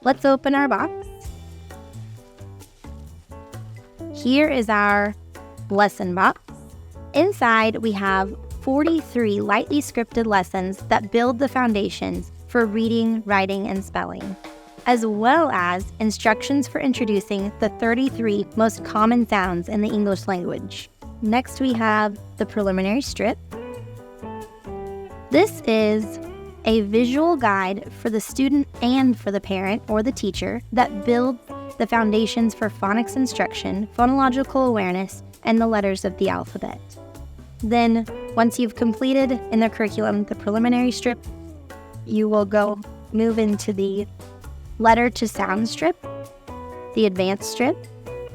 let's open our box. Here is our lesson box. Inside, we have 43 lightly scripted lessons that build the foundations for reading, writing, and spelling, as well as instructions for introducing the 33 most common sounds in the English language. Next, we have the preliminary strip. This is a visual guide for the student and for the parent or the teacher that builds the foundations for phonics instruction, phonological awareness, and the letters of the alphabet. Then, once you've completed in the curriculum the preliminary strip, you will move into the letter to sound strip, the advanced strip,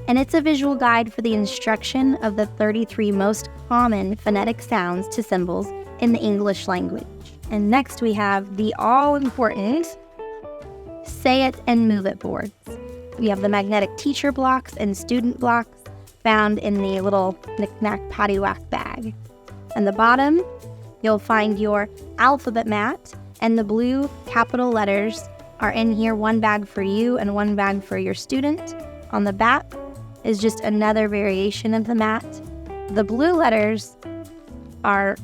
and it's a visual guide for the instruction of the 33 most common phonetic sounds to symbols in the English language. And next we have the all-important Say It and Move It boards. We have the magnetic teacher blocks and student blocks found in the little knick-knack paddywhack bag. On the bottom, you'll find your alphabet mat, and the blue capital letters are in here, one bag for you and one bag for your student. On the back is just another variation of the mat. The blue letters are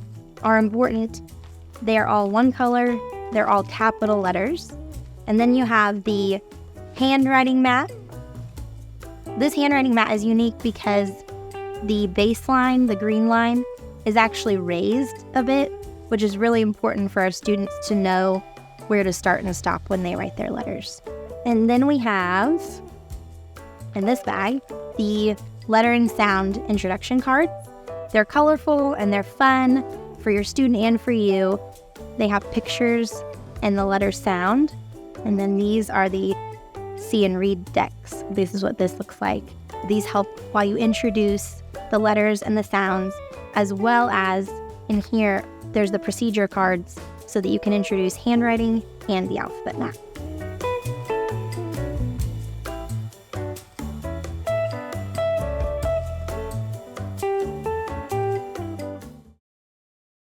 important. They are all one color, they're all capital letters. And then you have the handwriting mat. This handwriting mat is unique because the baseline, the green line, is actually raised a bit, which is really important for our students to know where to start and stop when they write their letters. And then we have, in this bag, the letter and sound introduction cards. They're colorful and they're fun for your student and for you. They have pictures and the letter sound. And then these are the see and read decks. This is what this looks like. These help while you introduce the letters and the sounds, as well as in here, there's the procedure cards so that you can introduce handwriting and the alphabet map.